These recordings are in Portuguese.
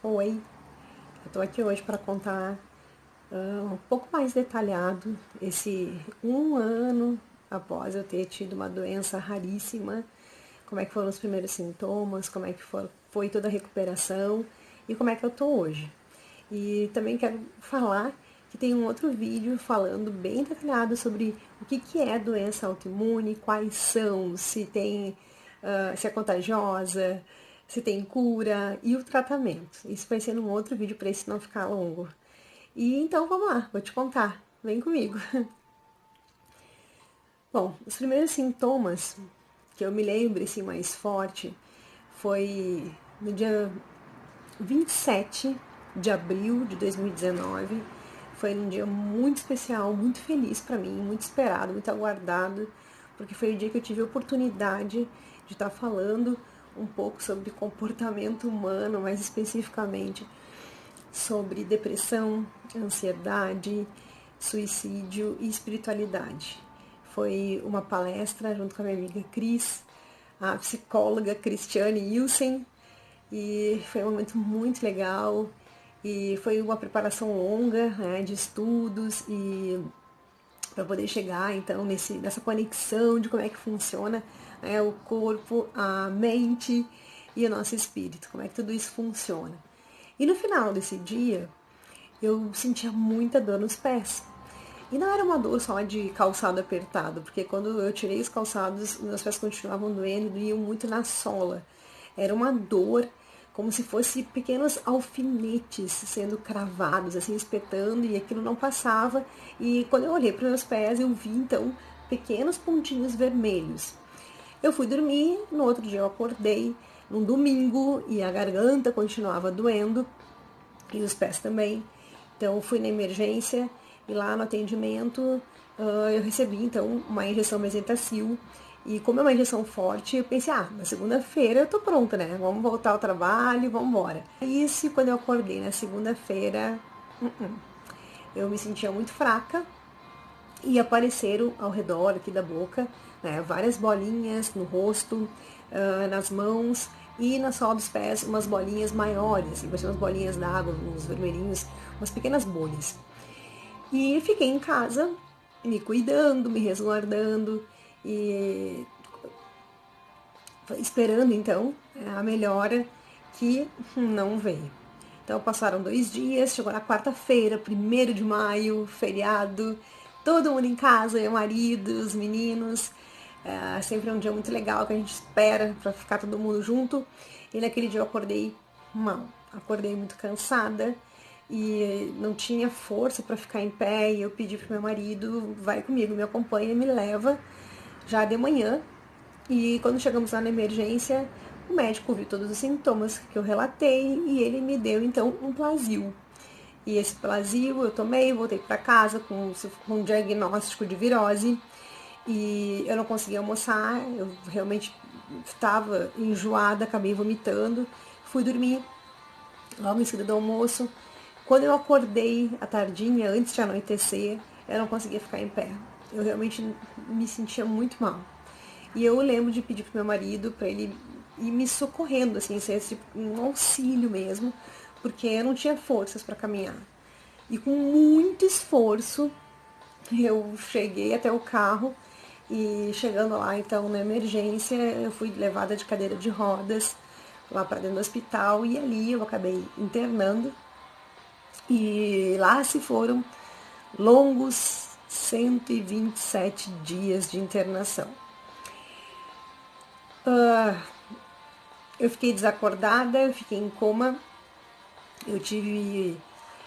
Oi, eu tô aqui hoje para contar um pouco mais detalhado esse um ano após eu ter tido uma doença raríssima, como é que foram os primeiros sintomas, como é que foi toda a recuperação e como é que eu tô hoje. E também quero falar que tem um outro vídeo falando bem detalhado sobre o que é doença autoimune, quais são, se tem, se é contagiosa, se tem cura e o tratamento. Isso vai ser num outro vídeo para esse não ficar longo. E então vamos lá, vou te contar. Vem comigo. Bom, os primeiros sintomas que eu me lembro assim mais forte foi no dia 27 de abril de 2019. Foi um dia muito especial, muito feliz para mim, muito esperado, muito aguardado, porque foi o dia que eu tive a oportunidade de estar falando um pouco sobre comportamento humano, mais especificamente sobre depressão, ansiedade, suicídio e espiritualidade. Foi uma palestra junto com a minha amiga Cris, a psicóloga Cristiane Ilsen, e foi um momento muito legal e foi uma preparação longa, né, de estudos e para poder chegar então nessa conexão de como é que funciona, né, o corpo, a mente e o nosso espírito, como é que tudo isso funciona. E no final desse dia eu sentia muita dor nos pés. E não era uma dor só de calçado apertado, porque quando eu tirei os calçados, meus pés continuavam doendo e doíam muito na sola. Era uma dor como se fosse pequenos alfinetes sendo cravados, assim, espetando, e aquilo não passava. E quando eu olhei para meus pés, eu vi então pequenos pontinhos vermelhos. Eu fui dormir, no outro dia eu acordei, num domingo, e a garganta continuava doendo, e os pés também. Então fui na emergência e lá no atendimento eu recebi então uma injeção mesentacil. E como é uma injeção forte, eu pensei, na segunda-feira eu tô pronta, né? Vamos voltar ao trabalho, vamos embora. Isso, quando eu acordei na segunda-feira, eu me sentia muito fraca e apareceram ao redor aqui da boca, né, várias bolinhas no rosto, nas mãos e na sola dos pés umas bolinhas maiores, assim, umas bolinhas d'água, uns vermelhinhos, umas pequenas bolhas. E fiquei em casa, me cuidando, me resguardando e esperando então a melhora que não veio. Então passaram 2 dias, chegou na quarta-feira, 1º de maio, feriado, todo mundo em casa, meu marido, os meninos. Sempre é um dia muito legal que a gente espera para ficar todo mundo junto. E naquele dia eu acordei mal, acordei muito cansada e não tinha força para ficar em pé. E eu pedi pro meu marido, vai comigo, me acompanha, me leva já de manhã. E quando chegamos lá na emergência, o médico viu todos os sintomas que eu relatei e ele me deu então um Plasil. E esse Plasil eu tomei, voltei para casa com um diagnóstico de virose e eu não conseguia almoçar, eu realmente estava enjoada, acabei vomitando, fui dormir logo em seguida do almoço. Quando eu acordei à tardinha, antes de anoitecer, eu não conseguia ficar em pé. Eu realmente me sentia muito mal. E eu lembro de pedir pro meu marido para ele ir me socorrendo, assim, ser tipo um auxílio mesmo, porque eu não tinha forças para caminhar. E com muito esforço, eu cheguei até o carro e chegando lá, então, na emergência, eu fui levada de cadeira de rodas lá para dentro do hospital e ali eu acabei internando. E lá se foram longos 127 dias de internação. Eu fiquei desacordada, eu fiquei em coma, eu tive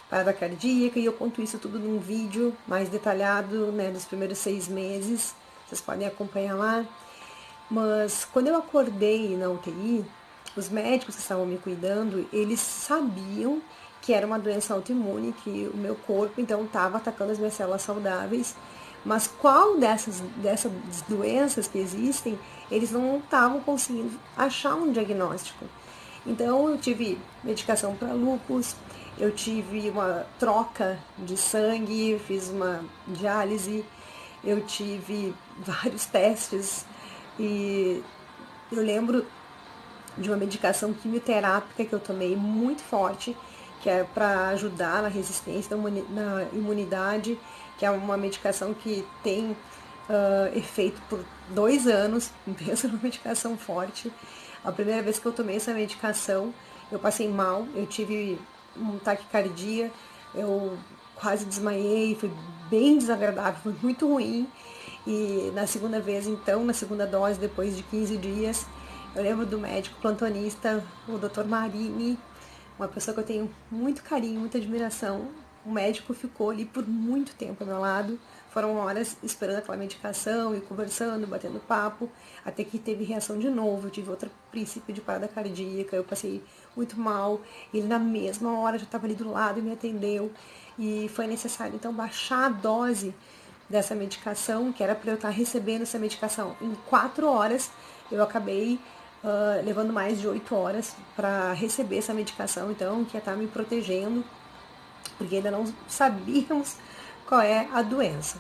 parada cardíaca e eu conto isso tudo num vídeo mais detalhado, né, dos primeiros 6 meses. Vocês podem acompanhar lá. Mas quando eu acordei na UTI, os médicos que estavam me cuidando, eles sabiam que era uma doença autoimune, que o meu corpo então estava atacando as minhas células saudáveis, mas qual dessas doenças que existem, eles não estavam conseguindo achar um diagnóstico. Então eu tive medicação para lúpus, eu tive uma troca de sangue, fiz uma diálise, eu tive vários testes e eu lembro de uma medicação quimioterápica que eu tomei muito forte, que é para ajudar na resistência, na imunidade, que é uma medicação que tem efeito por 2 anos, pensa numa medicação forte. A primeira vez que eu tomei essa medicação, eu passei mal, eu tive um taquicardia, eu quase desmaiei, foi bem desagradável, foi muito ruim. E na segunda vez, então, na segunda dose, depois de 15 dias, eu lembro do médico plantonista, o Dr. Marini, uma pessoa que eu tenho muito carinho, muita admiração. O médico ficou ali por muito tempo ao meu lado. Foram horas esperando aquela medicação e conversando, batendo papo, até que teve reação de novo. Eu tive outro princípio de parada cardíaca, eu passei muito mal. Ele na mesma hora já estava ali do lado e me atendeu. E foi necessário então baixar a dose dessa medicação, que era para eu estar recebendo essa medicação em 4 horas. Eu acabei levando mais de 8 horas para receber essa medicação, então, que ia estar me protegendo, porque ainda não sabíamos qual é a doença.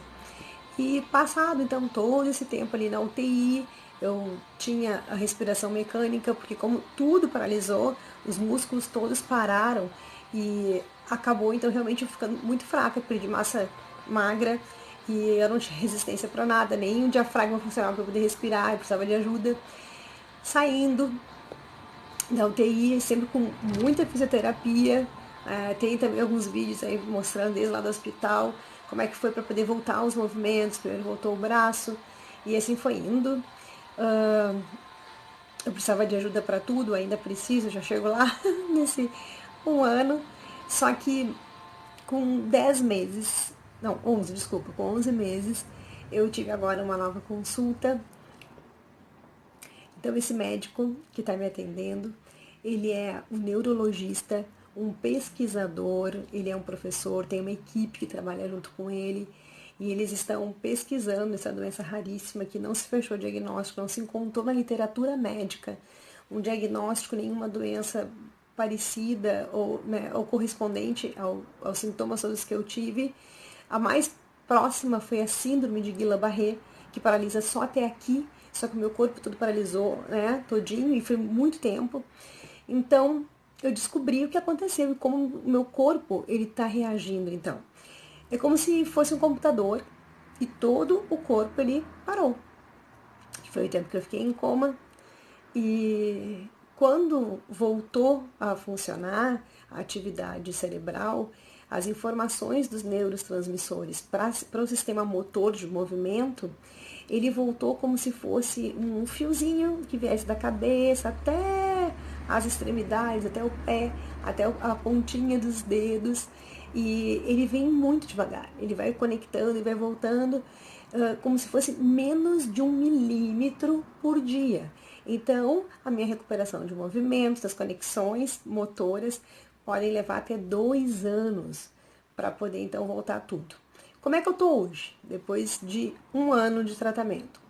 E passado, então, todo esse tempo ali na UTI, eu tinha a respiração mecânica, porque como tudo paralisou, os músculos todos pararam e acabou, então, realmente eu ficando muito fraca, perdi massa magra e eu não tinha resistência para nada, nem o diafragma funcionava para poder respirar, eu precisava de ajuda. Saindo da UTI, sempre com muita fisioterapia. Tem também alguns vídeos aí mostrando desde lá do hospital como é que foi para poder voltar aos movimentos. Primeiro voltou o braço e assim foi indo. Eu precisava de ajuda para tudo, ainda preciso, já chego lá nesse 1 ano. Só que com 10 meses, não, 11, desculpa, com 11 meses, eu tive agora uma nova consulta. Então, esse médico que está me atendendo, ele é um neurologista, um pesquisador, ele é um professor, tem uma equipe que trabalha junto com ele, e eles estão pesquisando essa doença raríssima que não se fechou diagnóstico, não se encontrou na literatura médica um diagnóstico, nenhuma doença parecida ou, né, ou correspondente aos sintomas todos que eu tive. A mais próxima foi a síndrome de Guillain-Barré, que paralisa só até aqui, só que o meu corpo todo paralisou, né, todinho, e foi muito tempo. Então, eu descobri o que aconteceu e como o meu corpo, ele tá reagindo, então. É como se fosse um computador e todo o corpo, ele parou. Que foi o tempo que eu fiquei em coma. E quando voltou a funcionar a atividade cerebral, as informações dos neurotransmissores para o sistema motor de movimento, ele voltou como se fosse um fiozinho que viesse da cabeça até as extremidades, até o pé, até a pontinha dos dedos. E ele vem muito devagar, ele vai conectando e vai voltando como se fosse menos de 1 milímetro por dia. Então, a minha recuperação de movimentos, das conexões motoras, podem levar até 2 anos para poder então voltar tudo. Como é que eu tô hoje, depois de 1 ano de tratamento?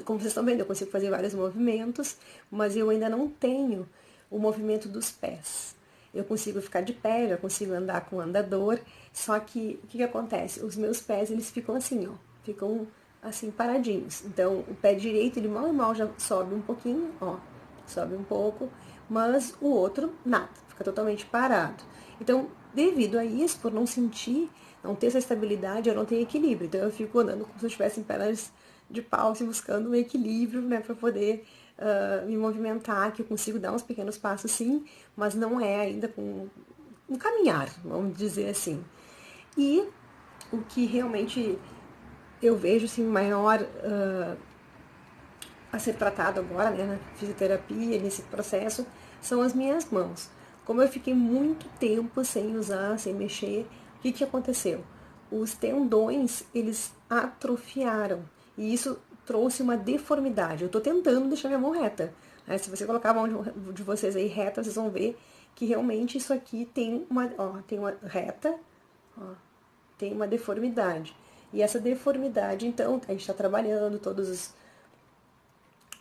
Como vocês estão vendo, eu consigo fazer vários movimentos, mas eu ainda não tenho o movimento dos pés. Eu consigo ficar de pé, já consigo andar com andador, só que o que acontece? Os meus pés, eles ficam assim, ó, ficam assim paradinhos. Então, o pé direito, ele mal e mal já sobe um pouquinho, ó, sobe um pouco, mas o outro, nada, fica totalmente parado. Então, devido a isso, por não sentir, não ter essa estabilidade, eu não tenho equilíbrio. Então, eu fico andando como se eu estivesse em pernas de pau, assim, buscando um equilíbrio, né, para poder me movimentar, que eu consigo dar uns pequenos passos, sim, mas não é ainda com um caminhar, vamos dizer assim. E o que realmente eu vejo, assim, maior a ser tratado agora, né, na fisioterapia, nesse processo, são as minhas mãos. Como eu fiquei muito tempo sem usar, sem mexer, o que aconteceu? Os tendões, eles atrofiaram. E isso trouxe uma deformidade. Eu estou tentando deixar minha mão reta. Né? Se você colocar a mão de vocês aí reta, vocês vão ver que realmente isso aqui tem uma reta, ó, tem uma deformidade. E essa deformidade, então, a gente está trabalhando todos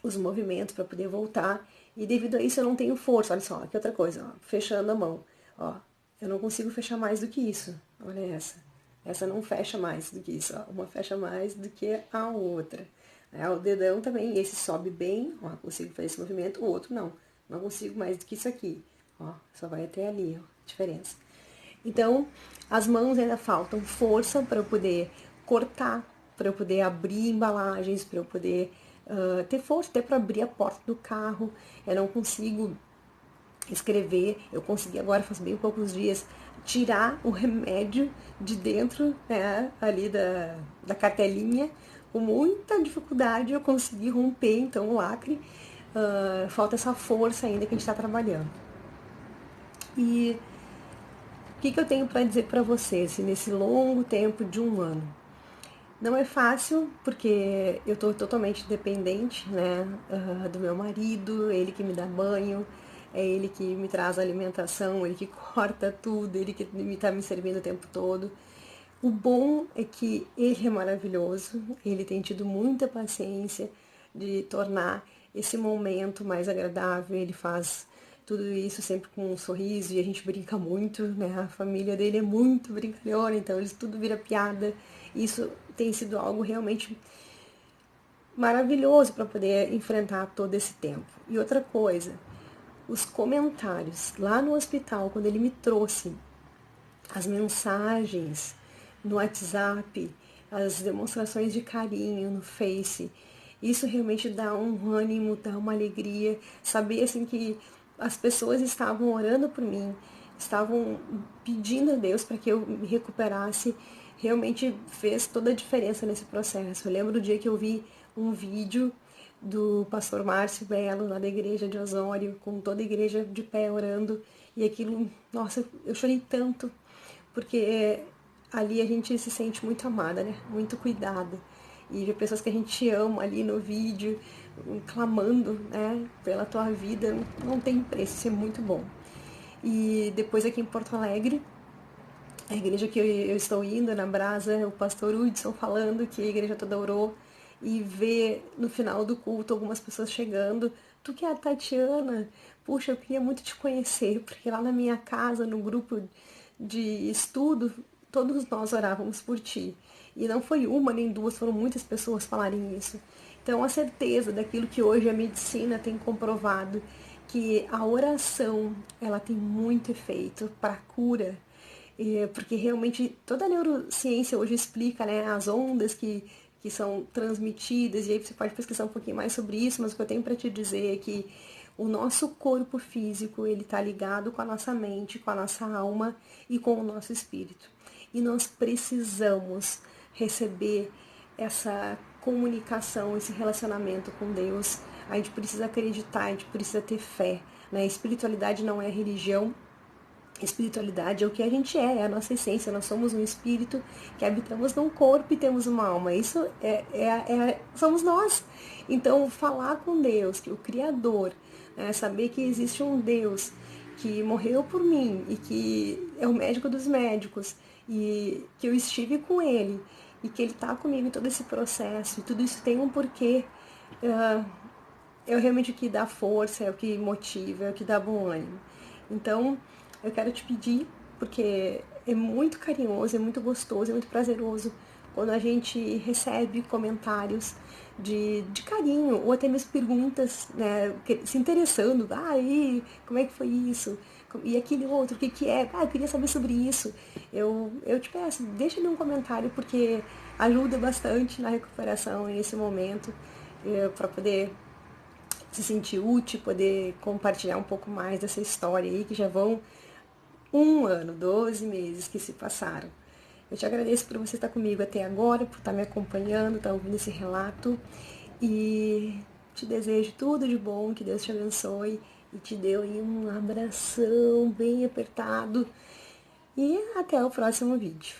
os movimentos para poder voltar. E devido a isso eu não tenho força. Olha só, aqui outra coisa, ó, fechando a mão. Ó, eu não consigo fechar mais do que isso. Olha essa. Essa não fecha mais do que isso. Ó. Uma fecha mais do que a outra. O dedão também, esse sobe bem, ó, consigo fazer esse movimento, o outro não consigo mais do que isso aqui, ó, só vai até ali, ó, diferença. Então, as mãos ainda faltam força para eu poder cortar, para eu poder abrir embalagens, para eu poder ter força até para abrir a porta do carro. Eu não consigo escrever, eu consegui agora, faz bem poucos dias, tirar o remédio de dentro, né, ali da cartelinha. Com muita dificuldade eu consegui romper então o lacre. Falta essa força ainda que a gente está trabalhando. E o que eu tenho para dizer para vocês nesse longo tempo de um ano? Não é fácil, porque eu estou totalmente dependente, né, do meu marido, ele que me dá banho, é ele que me traz a alimentação, ele que corta tudo, ele que está me servindo o tempo todo. O bom é que ele é maravilhoso, ele tem tido muita paciência de tornar esse momento mais agradável, ele faz tudo isso sempre com um sorriso e a gente brinca muito, né? A família dele é muito brincalhona, então eles tudo vira piada. Isso tem sido algo realmente maravilhoso para poder enfrentar todo esse tempo. E outra coisa, os comentários lá no hospital, quando ele me trouxe as mensagens no WhatsApp, as demonstrações de carinho no Face, isso realmente dá um ânimo, dá uma alegria, saber assim que as pessoas estavam orando por mim, estavam pedindo a Deus para que eu me recuperasse, realmente fez toda a diferença nesse processo. Eu lembro do dia que eu vi um vídeo do pastor Márcio Belo, lá da igreja de Osório, com toda a igreja de pé orando, e aquilo, nossa, eu chorei tanto, porque ali a gente se sente muito amada, né? Muito cuidada. E ver pessoas que a gente ama ali no vídeo, clamando, né, pela tua vida, não tem preço, isso é muito bom. E depois aqui em Porto Alegre, a igreja que eu estou indo, na Brasa, o pastor Hudson falando que a igreja toda orou, e ver no final do culto algumas pessoas chegando. Tu que é a Tatiana? Puxa, eu queria muito te conhecer, porque lá na minha casa, no grupo de estudo, todos nós orávamos por ti. E não foi uma nem duas, foram muitas pessoas falarem isso. Então, a certeza daquilo que hoje a medicina tem comprovado, que a oração ela tem muito efeito para a cura, porque realmente toda a neurociência hoje explica, né, as ondas que são transmitidas, e aí você pode pesquisar um pouquinho mais sobre isso, mas o que eu tenho para te dizer é que o nosso corpo físico ele está ligado com a nossa mente, com a nossa alma e com o nosso espírito. E nós precisamos receber essa comunicação, esse relacionamento com Deus. A gente precisa acreditar, a gente precisa ter fé. Né? Espiritualidade não é religião. Espiritualidade é o que a gente é a nossa essência. Nós somos um espírito que habitamos num corpo e temos uma alma. Isso somos nós. Então, falar com Deus, que o Criador, né, saber que existe um Deus que morreu por mim e que é o médico dos médicos e que eu estive com Ele e que Ele está comigo em todo esse processo e tudo isso tem um porquê. É realmente o que dá força, é o que motiva, é o que dá bom ânimo. Então, eu quero te pedir, porque é muito carinhoso, é muito gostoso, é muito prazeroso quando a gente recebe comentários de carinho, ou até mesmo perguntas, né, se interessando, aí, como é que foi isso? E aquele outro, o que é? Eu queria saber sobre isso. Eu te peço, deixa ali um comentário, porque ajuda bastante na recuperação nesse momento, para poder se sentir útil, poder compartilhar um pouco mais dessa história aí, que já vão 1 ano, 12 meses que se passaram. Eu te agradeço por você estar comigo até agora, por estar me acompanhando, estar ouvindo esse relato, e te desejo tudo de bom, que Deus te abençoe e te dê aí um abração bem apertado, e até o próximo vídeo.